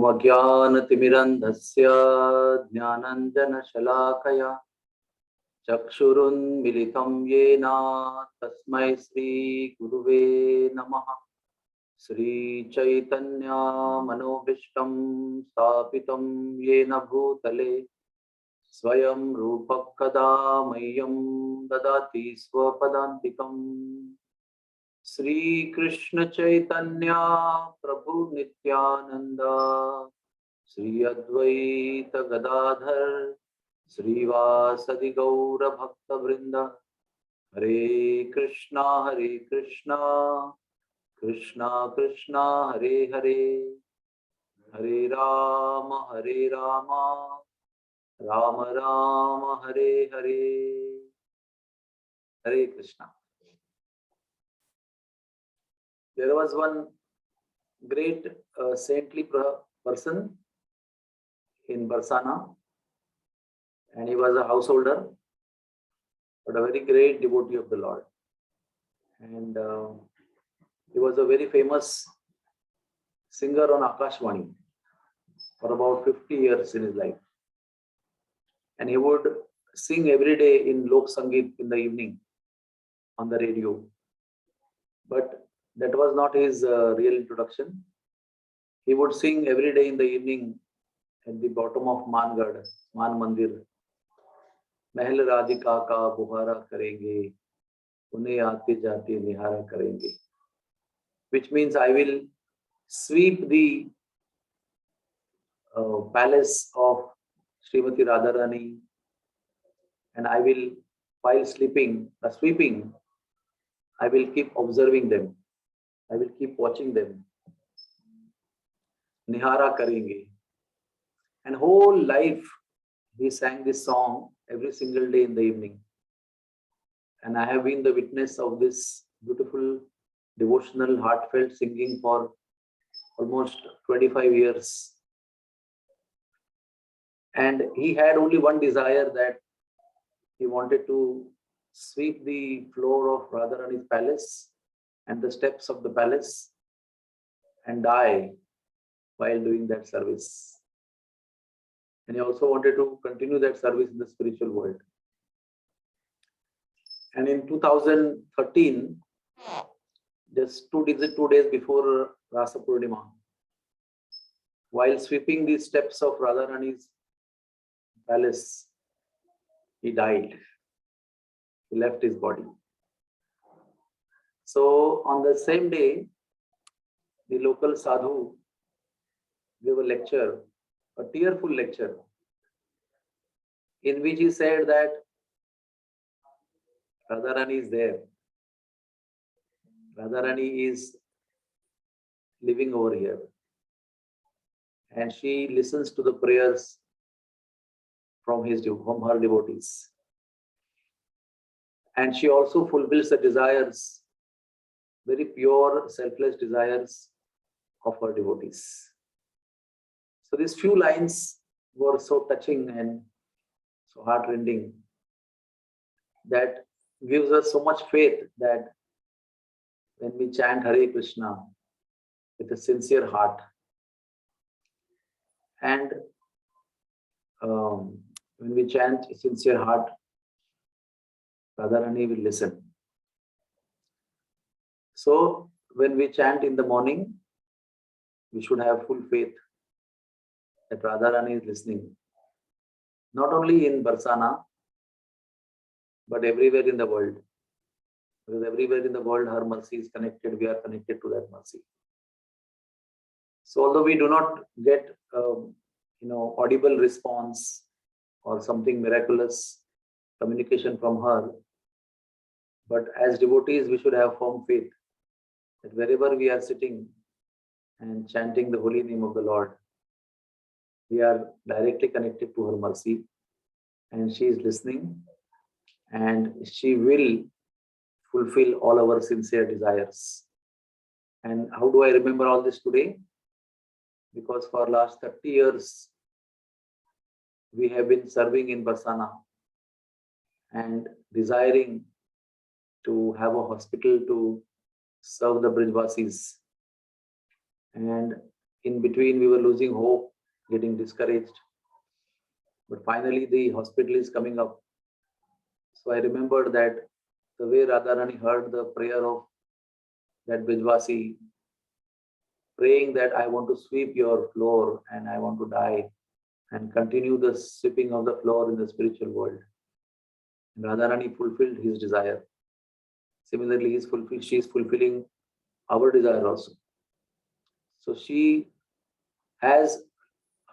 ओम अज्ञानतिमिरन्धस्य ज्ञानाञ्जनशलाकया चक्षुरुन्मिलितं येन तस्मै श्रीगुरुवे नमः। श्रीचैतन्यमनोभीष्टं स्थापितं येन भूतले स्वयं रूपः कदा मह्यं ददाति स्वपदान्तिकम्। श्री कृष्ण चैतन्य प्रभु नित्यानंद श्री अद्वैत गदाधर श्रीवासदि गौर भक्त वृंद हरे कृष्णा कृष्णा कृष्णा हरे हरे, हरे राम राम राम हरे हरे। हरे Krishna. There was one great saintly person in Barsana, and he was a householder, but a very great devotee of the Lord. And he was a very famous singer on Akashvani for about 50 years in his life. And he would sing every day in Lok Sangeet in the evening on the radio. But that was not his real introduction. He would sing every day in the evening at the bottom of Mangad, Man Mandir. महल राधिका का बुहारा करेंगे, उन्हें आते जाते निहारा करेंगे. Which means I will sweep the palace of Srimati Radharani, and I will, while sweeping, I will keep observing them. I will keep watching them. Nihara karenge. And whole life he sang this song every single day in the evening. And I have been the witness of this beautiful, devotional, heartfelt singing for almost 25 years. And he had only one desire, that he wanted to sweep the floor of Radharani's palace and the steps of the palace and die while doing that service. And he also wanted to continue that service in the spiritual world. And in 2013, just two days before Rasa Purnima, while sweeping the steps of Radharani's palace, he died. He left his body. So on the same day, the local sadhu gave a lecture, a tearful lecture, in which he said that Radharani is there. Radharani is living over here. And she listens to the prayers from her devotees. And she also fulfills the desires, very pure, selfless desires of her devotees. So these few lines were so touching and so heartrending, that gives us so much faith that when we chant Hare Krishna with a sincere heart, and when we chant a sincere heart, Radharani will listen. So when we chant in the morning, we should have full faith that Radharani is listening. Not only in Barsana, but everywhere in the world. Because everywhere in the world, her mercy is connected. We are connected to that mercy. So although we do not get, audible response or something miraculous communication from her, but as devotees, we should have firm faith that wherever we are sitting and chanting the holy name of the Lord, we are directly connected to her mercy, and she is listening, and she will fulfill all our sincere desires. And how do I remember all this today? Because for last 30 years, we have been serving in Barsana and desiring to have a hospital to serve the Brijvasis. And In between, we were losing hope, getting discouraged. But finally, the hospital is coming up. So I remembered that the way Radharani heard the prayer of that Bijwasi, praying that I want to sweep your floor and I want to die and continue the sweeping of the floor in the spiritual world. And Radharani fulfilled his desire. Similarly, she is fulfilling our desire also. So she has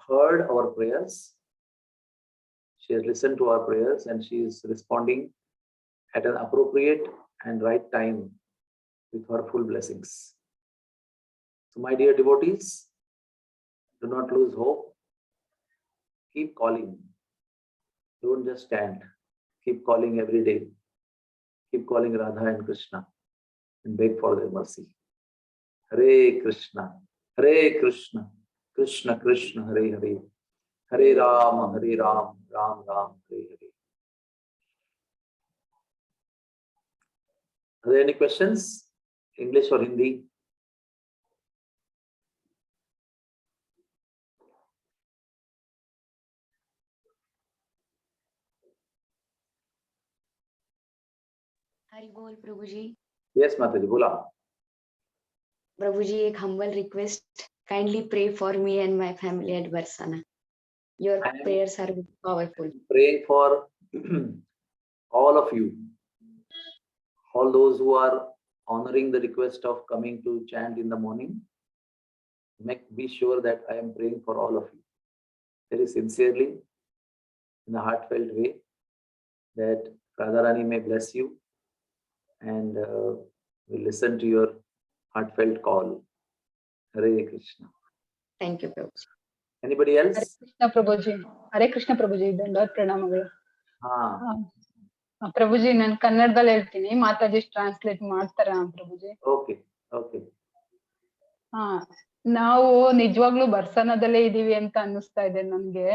heard our prayers. She has listened to our prayers and she is responding at an appropriate and right time with her full blessings. So my dear devotees, do not lose hope. Keep calling. Don't just stand. Keep calling every day. Keep calling Radha and Krishna and beg for their mercy. Hare Krishna, Hare Krishna, Krishna Krishna, Hare Hare, Hare Rama, Hare Ram, Ram Ram, Hare Hare. Are there any questions? English or Hindi? Hari बोल प्रभु जी. Yes, Mataji, bola. प्रभु जी, एक humble request. Kindly pray for me and my family at Barsana. Your prayers are powerful. Praying for all of you, all those who are honoring the request of coming to chant in the morning. Be sure that I am praying for all of you very sincerely, in a heartfelt way, that Radharani may bless you and will listen to your heartfelt call. Hare Krishna. Thank you, Prabhuji. Anybody else? Hare Krishna Prabhuji. Hare Krishna Prabhuji. ದಂಡವತ್ ಪ್ರಣಾಮಗಳು. ಪ್ರಭುಜಿ ನಾನು ಕನ್ನಡದಲ್ಲಿ ಹೇಳ್ತೀನಿ, Mataji translate ಮಾಡ್ತಾರ ಪ್ರಭುಜಿ? Okay okay. ನಾವು ನಿಜವಾಗ್ಲೂ ಬರ್ಸನದಲ್ಲೇ ಇದೀವಿ ಅಂತ ಅನ್ನಿಸ್ತಾ ಇದೆ ನನ್ಗೆ.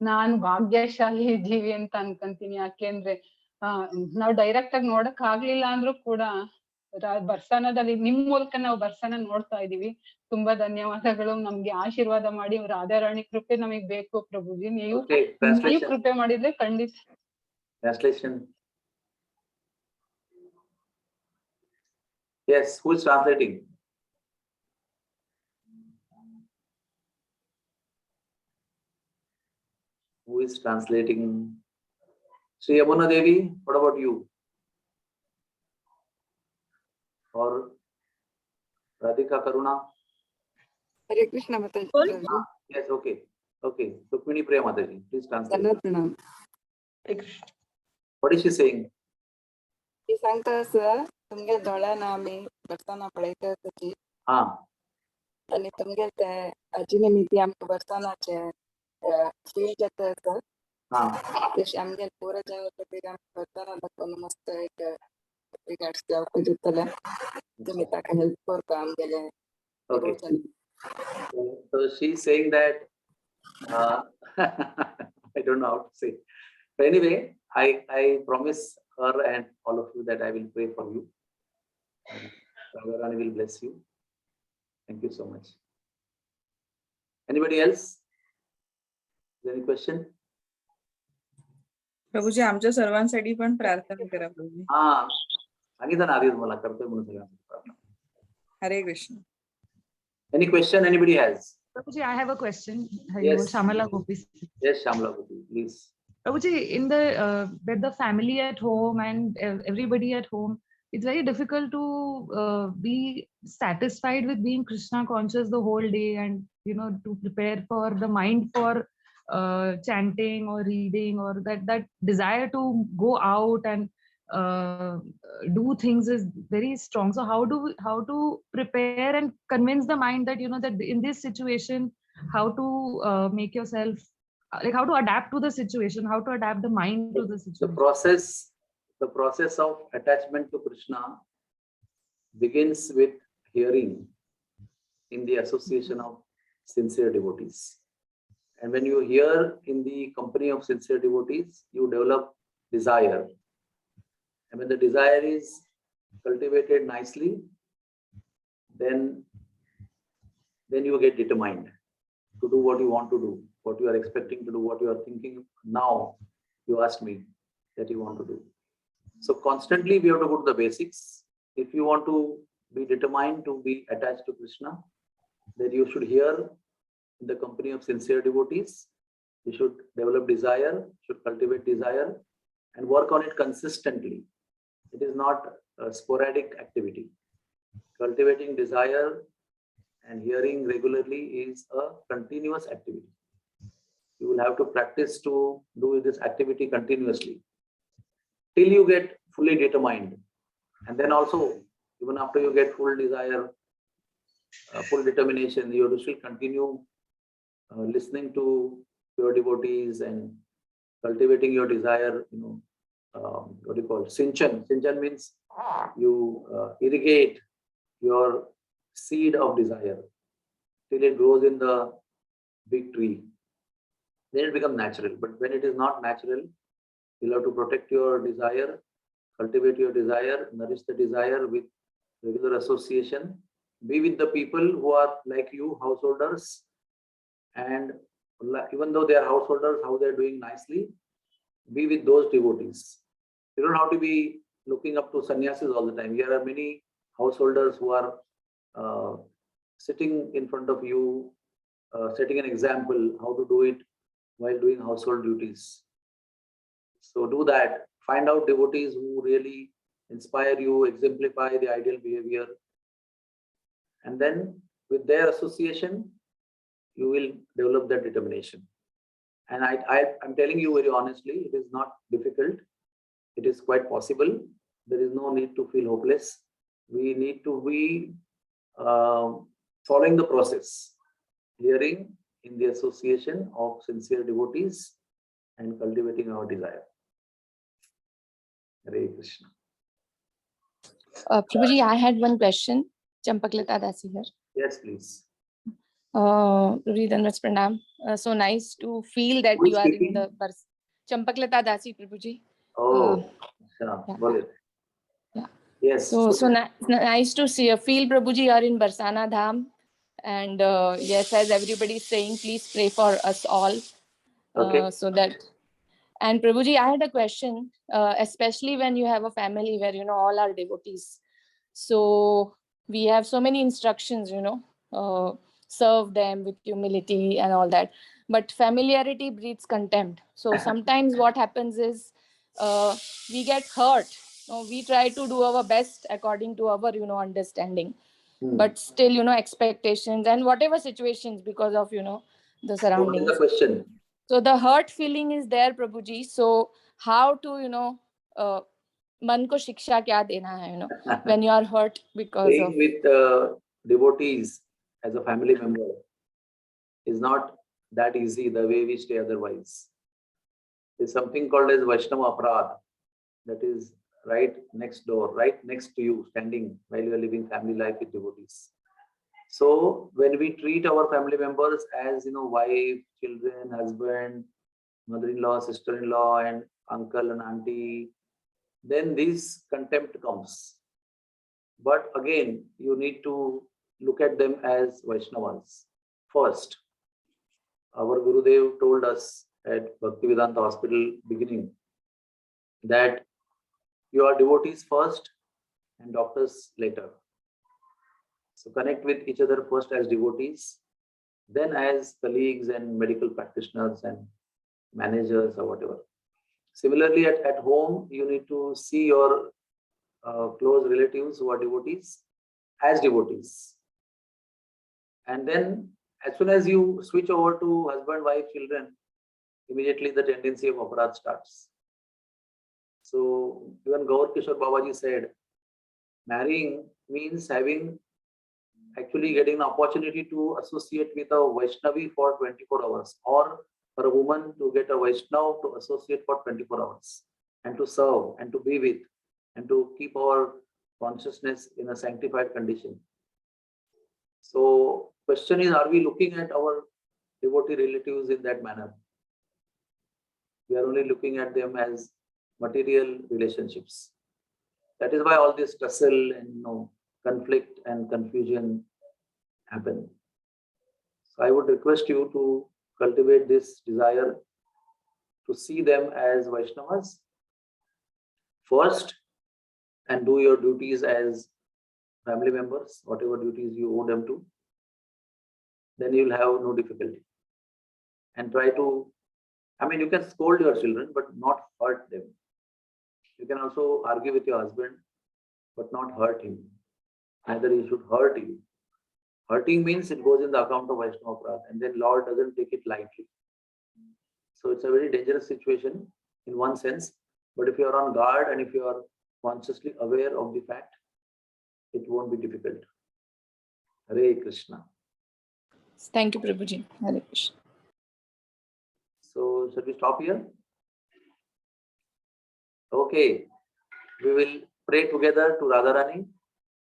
ನಾನು ಭಾಗ್ಯಶಾಲಿ ಜೀವಿ ಅಂತ ಅನ್ಕೊಂತೀನಿ. ಯಾಕೆಂದ್ರೆ ನಾವು ಡೈರೆಕ್ಟ್ ಆಗಿ ನೋಡಕ್ ಆಗ್ಲಿಲ್ಲ ಅಂದ್ರೂ ಕೂಡ ಬರ್ಸನದಲ್ಲಿ ನಿಮ್ ಮೂಲಕ ನಾವು ಬರ್ಸನ ನೋಡ್ತಾ ಇದೀವಿ. ತುಂಬಾ ಧನ್ಯವಾದಗಳು. ನಮ್ಗೆ ಆಶೀರ್ವಾದ ಮಾಡಿ ರಾಧಾರಾಣಿ ಕೃಪೆ ನಮಗ್ ಬೇಕು ಪ್ರಭುಜಿ. ನೀವು ಕೃಪೆ ಮಾಡಿದ್ರೆ ಖಂಡಿತ. Translation. Yes, who is translating? Who is translating? Sri Yamuna Devi, what about you? Or Radhika Karuna? Hare Krishna Mataji. Yes, okay. Okay. Rukmini Priya Mataji, please translate. What is she saying? She सांगता असं, तुमगे दोळ्या नामी बरसाना पळयता तशी. आणि तुमगे ते आजी निमित्ती आमकां बरसानाचे फील जाता असं. तशी आमगे पुरा जेवा खातीर आमकां बरसाना दाखोवन मस्त एक रिगार्ड्स देवपाक दितले. तुमी ताका हेल्प करता आमगेले. Okay. So she's saying that I don't know how to say. But anyway, I promise her and all of you that I will pray for you. Radharani will bless you. Thank you so much. Anybody else? Is there any question? Prabhuji आमच्या सर्वांसाठी पण प्रार्थना करा प्रभूजी. सांगितलं ना आधीच मला करतोय म्हणून सगळ्यांसाठी प्रार्थना. हरे Krishna. Any question anybody has? Prabhuji, I have a question. Yes. Shamala Gopi. Yes, Shamala Gopi, please. Prabhuji, in the with the family at home and everybody at home, it's very difficult to be satisfied with being Krishna conscious the whole day, and to prepare for the mind for chanting or reading, or that desire to go out and do things is very strong. So how to prepare and convince the mind that that in this situation how to make yourself, like how to adapt to the situation, how to adapt the mind to the situation. The process of attachment to Krishna begins with hearing in the association of sincere devotees. And when you hear in the company of sincere devotees, you develop desire. And when the desire is cultivated nicely, then then you get determined to do what you want to do, what you are expecting to do, what you are thinking now. You asked me that you want to do. So constantly we have to go to the basics. If you want to be determined to be attached to Krishna, then you should hear in the company of sincere devotees. You should develop desire, should cultivate desire, and work on it consistently. It is not a sporadic activity. Cultivating desire and hearing regularly is a continuous activity. You will have to practice to do this activity continuously till you get fully determined. And then also, even after you get full desire, full determination, you have to still continue listening to your devotees and cultivating your desire, what do you call it? Sinchan. Sinchan means you irrigate your seed of desire till it grows in the big tree. Then it becomes natural. But when it is not natural, you'll have to protect your desire, cultivate your desire, nourish the desire with regular association. Be with the people who are like you, householders, and even though they are householders, how they're doing nicely, be with those devotees. You don't have to be looking up to sannyasis all the time. There are many householders who are sitting in front of you, setting an example how to do it while doing household duties. So do that. Find out devotees who really inspire you, exemplify the ideal behavior. And then with their association, you will develop that determination. And I'm telling you very honestly, it is not difficult. It is quite possible. There is no need to feel hopeless. We need to be following the process, hearing in the association of sincere devotees and cultivating our desire. Hare Krishna. Prabhuji, I had one question. Champaklata Dasi here. Yes, please. Ridandas Pranam. So nice to feel that Who is you are in speaking? the Champaklata Dasi, Prabhuji. Oh, yeah. Boleh. Yeah. Yes. So nice to feel Prabhuji you are in Barsana Dham. And yes, as everybody is saying, please pray for us all. Okay. So that. And Prabhuji, I had a question, especially when you have a family where, all are devotees. So we have so many instructions, serve them with humility and all that. But familiarity breeds contempt. So sometimes what happens is we get hurt. We try to do our best according to our, understanding. But still, expectations and whatever situations because of, the surroundings. What is the question? So the hurt feeling is there, Prabhuji. So how to, man ko shiksha kya dena hai, when you are hurt because Staying of... with devotees as a family member is not that easy the way we stay otherwise. There's something called as Vaishnava Aparadh that is right next door, right next to you, standing while you are living family life with devotees. So when we treat our family members as, wife, children, husband, mother-in-law, sister-in-law, and uncle and auntie, then this contempt comes. But again, you need to look at them as Vaishnavas first. Our Gurudev told us at Bhaktivedanta Hospital beginning that you are devotees first and doctors later. So connect with each other first as devotees, then as colleagues and medical practitioners and managers or whatever. Similarly, at home, you need to see your close relatives who are devotees as devotees. And then as soon as you switch over to husband, wife, children, immediately the tendency of aparadh starts. So even Gaur Kishore Babaji said, marrying means actually getting an opportunity to associate with a Vaishnavi for 24 hours, or for a woman to get a Vaishnav to associate for 24 hours and to serve and to be with and to keep our consciousness in a sanctified condition. So question is, are we looking at our devotee relatives in that manner? We are only looking at them as material relationships. That is why all this tussle and conflict and confusion happen. So I would request you to cultivate this desire to see them as Vaishnavas first and do your duties as family members, whatever duties you owe them to. Then you'll have no difficulty. And try to, I mean, you can scold your children, but not hurt them. You can also argue with your husband, but not hurt him. Neither he should hurt you. Hurting means it goes in the account of Vaishnava Aparadha, and then Lord doesn't take it lightly. So it's a very dangerous situation in one sense. But if you are on guard and if you are consciously aware of the fact, it won't be difficult. Hare Krishna. Thank you, Prabhuji. Hare Krishna. So shall we stop here? Okay. We will pray together to Radharani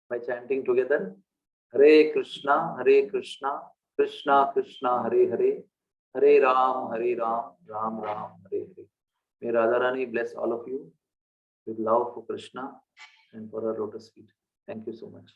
by chanting together. Hare Krishna, Krishna Krishna, Hare Hare, Hare Ram, Ram Ram, Hare Hare. May Radharani bless all of you with love for Krishna and for her lotus feet. Thank you so much.